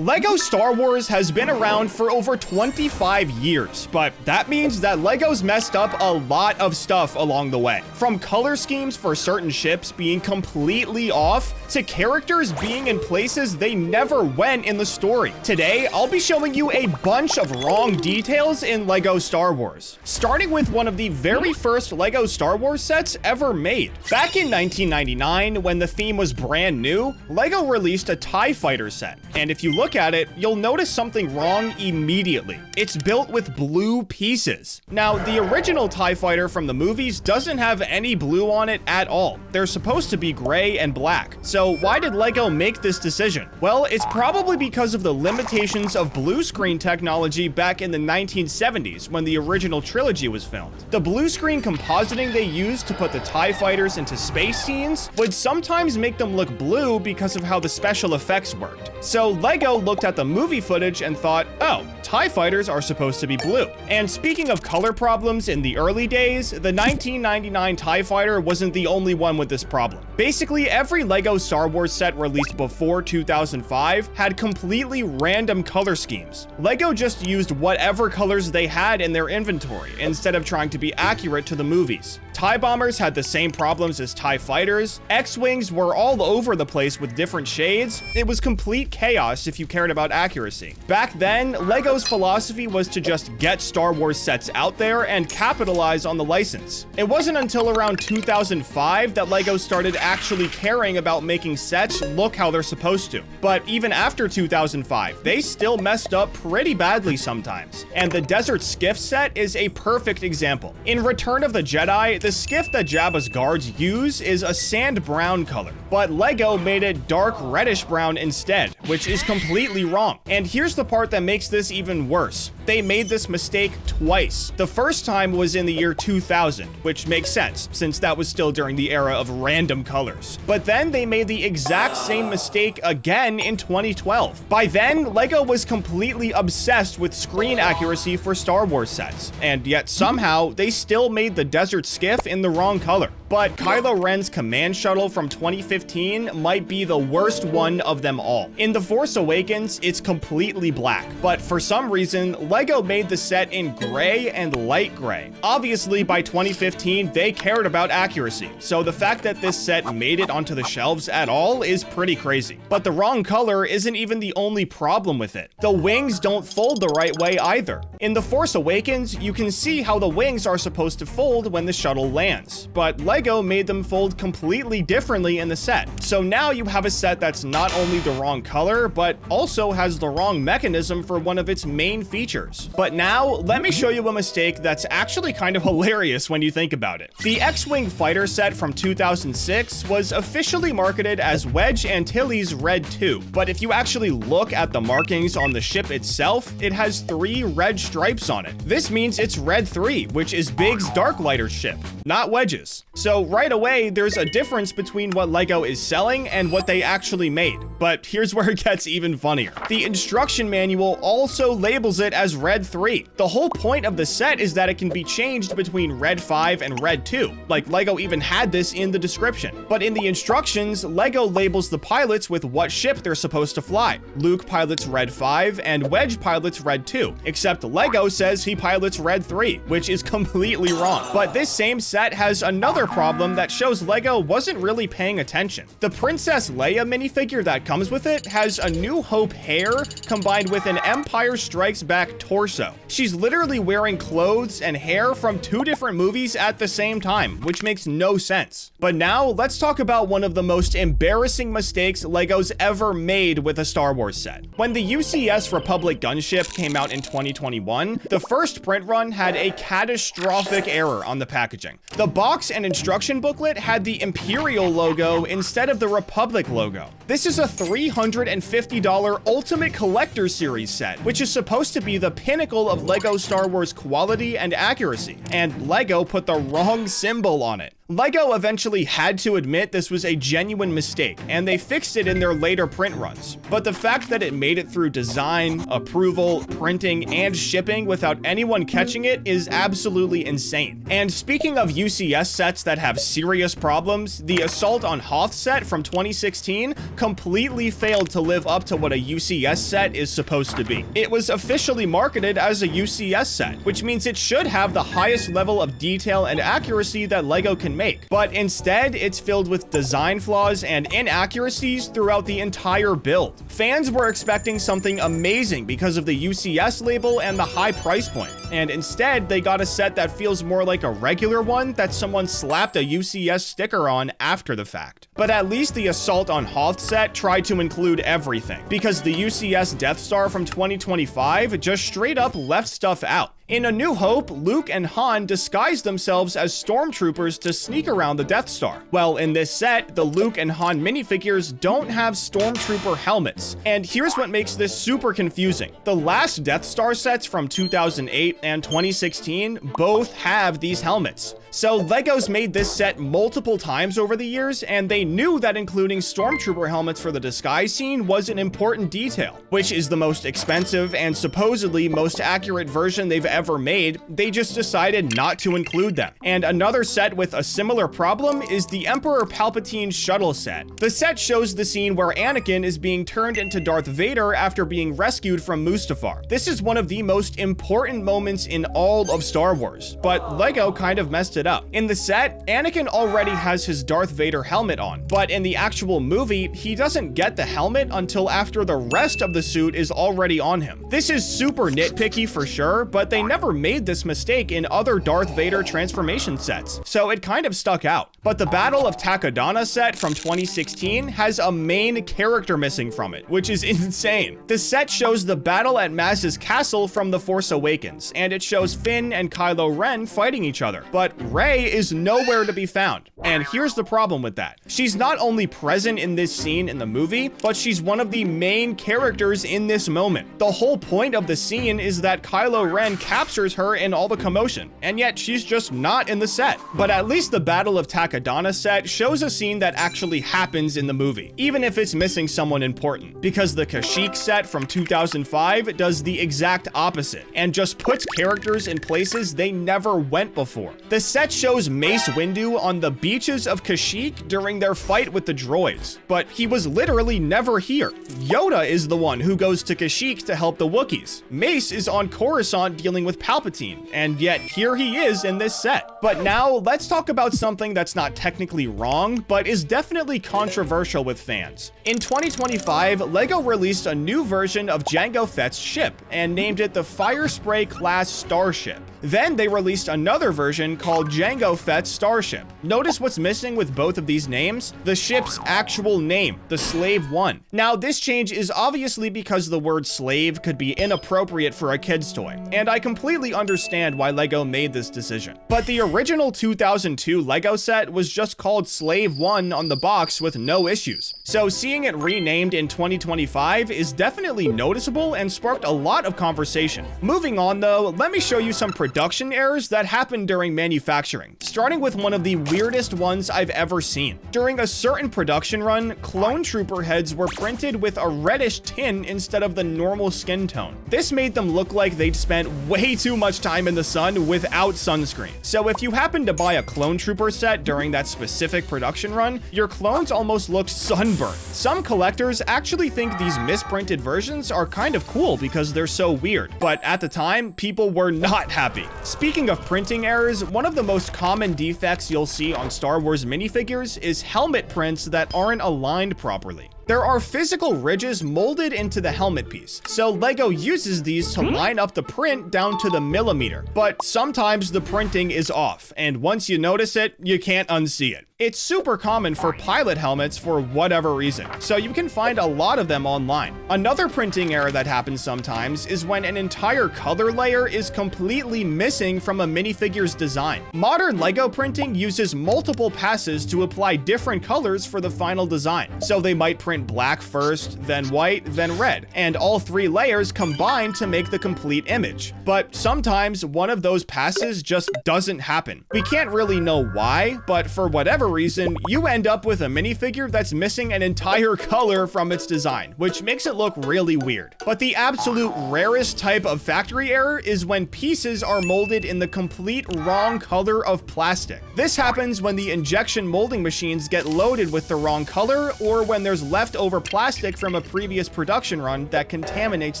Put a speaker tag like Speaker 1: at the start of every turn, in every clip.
Speaker 1: LEGO Star Wars has been around for over 25 years, but that means that LEGO's messed up a lot of stuff along the way. From color schemes for certain ships being completely off, to characters being in places they never went in the story. Today, I'll be showing you a bunch of wrong details in LEGO Star Wars, starting with one of the very first LEGO Star Wars sets ever made. Back in 1999, when the theme was brand new, LEGO released a TIE Fighter set, and if you look at it, you'll notice something wrong immediately. It's built with blue pieces. Now, the original TIE Fighter from the movies doesn't have any blue on it at all. They're supposed to be gray and black. So why did LEGO make this decision? Well, it's probably because of the limitations of blue screen technology back in the 1970s when the original trilogy was filmed. The blue screen compositing they used to put the TIE Fighters into space scenes would sometimes make them look blue because of how the special effects worked. So LEGO looked at the movie footage and thought, oh, TIE Fighters are supposed to be blue. And speaking of color problems in the early days, the 1999 TIE Fighter wasn't the only one with this problem. Basically, every LEGO Star Wars set released before 2005 had completely random color schemes. LEGO just used whatever colors they had in their inventory instead of trying to be accurate to the movies. TIE Bombers had the same problems as TIE Fighters. X-Wings were all over the place with different shades. It was complete chaos if you cared about accuracy. Back then, LEGO's philosophy was to just get Star Wars sets out there and capitalize on the license. It wasn't until around 2005 that LEGO started actually caring about making sets look how they're supposed to. But even after 2005, they still messed up pretty badly sometimes. And the Desert Skiff set is a perfect example. In Return of the Jedi, the skiff that Jabba's guards use is a sand brown color, but LEGO made it dark reddish brown instead, which is completely wrong. And here's the part that makes this even worse. They made this mistake twice. The first time was in the year 2000, which makes sense since that was still during the era of random colors. But then they made the exact same mistake again in 2012. By then, LEGO was completely obsessed with screen accuracy for Star Wars sets, and yet somehow they still made the Desert Skiff in the wrong color. But Kylo Ren's command shuttle from 2015 might be the worst one of them all. In The Force Awakens, it's completely black, but for some reason, LEGO made the set in gray and light gray. Obviously, by 2015, they cared about accuracy, so the fact that this set made it onto the shelves at all is pretty crazy. But the wrong color isn't even the only problem with it. The wings don't fold the right way either. In The Force Awakens, you can see how the wings are supposed to fold when the shuttle lands, but LEGO made them fold completely differently in the set. So now you have a set that's not only the wrong color, but also has the wrong mechanism for one of its main features. But now, let me show you a mistake that's actually kind of hilarious when you think about it. The X-Wing fighter set from 2006 was officially marketed as Wedge Antilles Red 2, but if you actually look at the markings on the ship itself, it has 3 red stripes on it. This means it's Red 3, which is Biggs Darklighter's ship, not Wedge's. So right away, there's a difference between what LEGO is selling and what they actually made. But here's where it gets even funnier. The instruction manual also labels it as Red 3. The whole point of the set is that it can be changed between Red 5 and Red 2. Like, LEGO even had this in the description. But in the instructions, LEGO labels the pilots with what ship they're supposed to fly. Luke pilots Red 5 and Wedge pilots Red 2, except LEGO says he pilots Red 3, which is completely wrong. But this same set has another problem that shows LEGO wasn't really paying attention. The Princess Leia minifigure that comes with it has a New Hope hair combined with an Empire Strikes Back torso. She's literally wearing clothes and hair from 2 different movies at the same time, which makes no sense. But now, let's talk about one of the most embarrassing mistakes LEGO's ever made with a Star Wars set. When the UCS Republic gunship came out in 2021, the first print run had a catastrophic error on the packaging. The box and instruction booklet had the Imperial logo instead of the Republic logo. This is a $350 Ultimate Collector Series set, which is supposed to be the pinnacle of LEGO Star Wars quality and accuracy, and LEGO put the wrong symbol on it. LEGO eventually had to admit this was a genuine mistake, and they fixed it in their later print runs. But the fact that it made it through design, approval, printing, and shipping without anyone catching it is absolutely insane. And speaking of UCS sets that have serious problems, the Assault on Hoth set from 2016 completely failed to live up to what a UCS set is supposed to be. It was officially marketed as a UCS set, which means it should have the highest level of detail and accuracy that LEGO can make. But instead, it's filled with design flaws and inaccuracies throughout the entire build. Fans were expecting something amazing because of the UCS label and the high price point, and instead they got a set that feels more like a regular one that someone slapped a UCS sticker on after the fact. But at least the Assault on Hoth set tried to include everything, because the UCS Death Star from 2025 just straight up left stuff out. In A New Hope, Luke and Han disguised themselves as stormtroopers to sneak around the Death Star. Well, in this set, the Luke and Han minifigures don't have stormtrooper helmets. And here's what makes this super confusing. The last Death Star sets from 2008 and 2016 both have these helmets. So LEGO's made this set multiple times over the years, and they knew that including stormtrooper helmets for the disguise scene was an important detail, which is the most expensive and supposedly most accurate version they've ever made. They just decided not to include them. And another set with a similar problem is the Emperor Palpatine's shuttle set. The set shows the scene where Anakin is being turned into Darth Vader after being rescued from Mustafar. This is one of the most important moments in all of Star Wars, but LEGO kind of messed it up. In the set, Anakin already has his Darth Vader helmet on, but in the actual movie, he doesn't get the helmet until after the rest of the suit is already on him. This is super nitpicky for sure, but they never made this mistake in other Darth Vader transformation sets, so it kind of stuck out. But the Battle of Takodana set from 2016 has a main character missing from it, which is insane. The set shows the battle at Maz's castle from The Force Awakens, and it shows Finn and Kylo Ren fighting each other, but Rey is nowhere to be found. And here's the problem with that. She's not only present in this scene in the movie, but she's one of the main characters in this moment. The whole point of the scene is that Kylo Ren captures her in all the commotion, and yet she's just not in the set. But at least the Battle of Takodana set shows a scene that actually happens in the movie, even if it's missing someone important, because the Kashyyyk set from 2005 does the exact opposite, and just puts characters in places they never went before. The set shows Mace Windu on the beaches of Kashyyyk during their fight with the droids, but he was literally never here. Yoda is the one who goes to Kashyyyk to help the Wookiees. Mace is on Coruscant dealing with Palpatine, and yet here he is in this set. But now let's talk about something that's not technically wrong, but is definitely controversial with fans. In 2025, LEGO released a new version of Jango Fett's ship and named it the Firespray class Starship. Then they released another version called Jango Fett's Starship. Notice what's missing with both of these names? The ship's actual name, the Slave 1. Now, this change is obviously because the word slave could be inappropriate for a kid's toy, and I completely understand why LEGO made this decision. But the original 2002 LEGO set was just called Slave 1 on the box with no issues. So seeing it renamed in 2025 is definitely noticeable and sparked a lot of conversation. Moving on though, let me show you some production errors that happened during manufacturing, starting with one of the weirdest ones I've ever seen. During a certain production run, clone trooper heads were printed with a reddish tin instead of the normal skin tone. This made them look like they'd spent way too much time in the sun without sunscreen. So if you happen to buy a clone trooper set during that specific production run, your clones almost look sunburned. Some collectors actually think these misprinted versions are kind of cool because they're so weird, but at the time, people were not happy. Speaking of printing errors, one of the most common defects you'll see on Star Wars minifigures is helmet prints that aren't aligned properly. There are physical ridges molded into the helmet piece, so LEGO uses these to line up the print down to the millimeter. But sometimes the printing is off, and once you notice it, you can't unsee it. It's super common for pilot helmets for whatever reason, so you can find a lot of them online. Another printing error that happens sometimes is when an entire color layer is completely missing from a minifigure's design. Modern LEGO printing uses multiple passes to apply different colors for the final design, so they might print black first, then white, then red, and all three layers combine to make the complete image. But sometimes one of those passes just doesn't happen. We can't really know why, but for whatever reason, you end up with a minifigure that's missing an entire color from its design, which makes it look really weird. But the absolute rarest type of factory error is when pieces are molded in the complete wrong color of plastic. This happens when the injection molding machines get loaded with the wrong color, or when there's leftover plastic from a previous production run that contaminates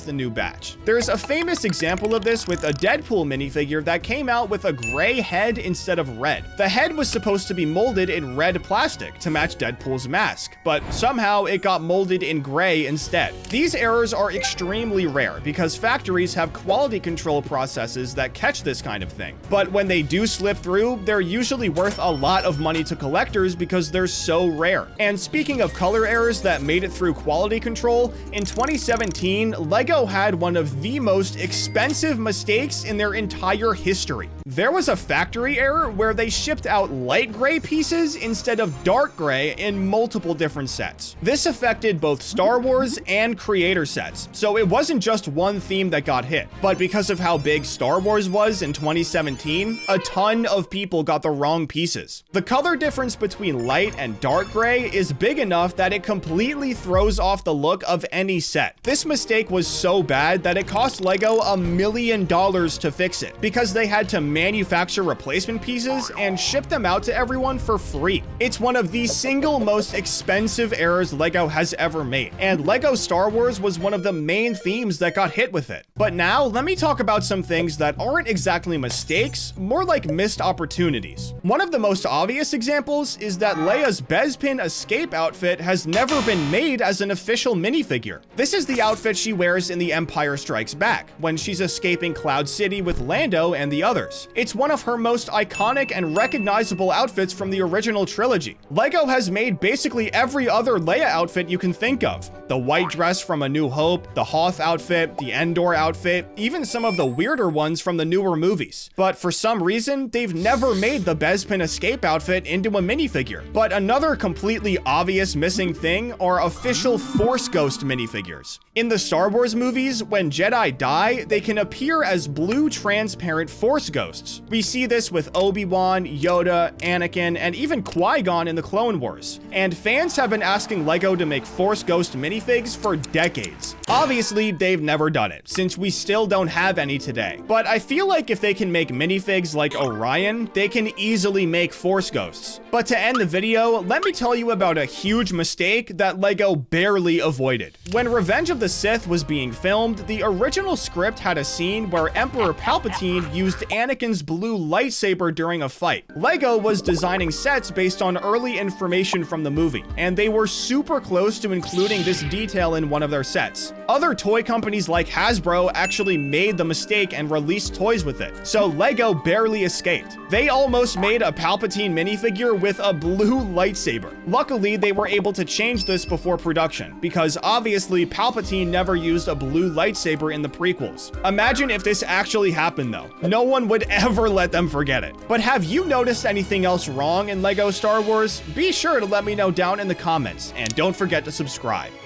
Speaker 1: the new batch. There's a famous example of this with a Deadpool minifigure that came out with a gray head instead of red. The head was supposed to be molded in red plastic to match Deadpool's mask, but somehow it got molded in gray instead. These errors are extremely rare because factories have quality control processes that catch this kind of thing. But when they do slip through, they're usually worth a lot of money to collectors because they're so rare. And speaking of color errors that made it through quality control, in 2017, LEGO had one of the most expensive mistakes in their entire history. There was a factory error where they shipped out light gray pieces instead of dark gray in multiple different sets. This affected both Star Wars and creator sets, so it wasn't just one theme that got hit. But because of how big Star Wars was in 2017, a ton of people got the wrong pieces. The color difference between light and dark gray is big enough that it completely throws off the look of any set. This mistake was so bad that it cost LEGO $1 million to fix it, because they had to manufacture replacement pieces and ship them out to everyone for free. It's one of the single most expensive errors LEGO has ever made, and LEGO Star Wars was one of the main themes that got hit with it. But now, let me talk about some things that aren't exactly mistakes, more like missed opportunities. One of the most obvious examples is that Leia's Bespin escape outfit has never been made as an official minifigure. This is the outfit she wears in The Empire Strikes Back, when she's escaping Cloud City with Lando and the others. It's one of her most iconic and recognizable outfits from the original trilogy. LEGO has made basically every other Leia outfit you can think of. The white dress from A New Hope, the Hoth outfit, the Endor outfit, even some of the weirder ones from the newer movies. But for some reason, they've never made the Bespin escape outfit into a minifigure. But another completely obvious missing thing are official Force Ghost minifigures. In the Star Wars movies, when Jedi die, they can appear as blue transparent Force Ghosts. We see this with Obi-Wan, Yoda, Anakin, and even Qui-Gon in the Clone Wars. And fans have been asking LEGO to make Force Ghost minifigs for decades. Obviously, they've never done it, since we still don't have any today. But I feel like if they can make minifigs like Orion, they can easily make Force Ghosts. But to end the video, let me tell you about a huge mistake that LEGO barely avoided. When Revenge of the Sith was being filmed, the original script had a scene where Emperor Palpatine used Anakin's blue lightsaber during a fight. LEGO was designing sets based on early information from the movie, and they were super close to including this detail in one of their sets. Other toy companies like Hasbro actually made the mistake and released toys with it, so LEGO barely escaped. They almost made a Palpatine minifigure with a blue lightsaber. Luckily, they were able to change this before production, because obviously Palpatine never used a blue lightsaber in the prequels. Imagine if this actually happened though. No one would ever let them forget it. But have you noticed anything else wrong in LEGO Star Wars? Be sure to let me know down in the comments, and don't forget to subscribe.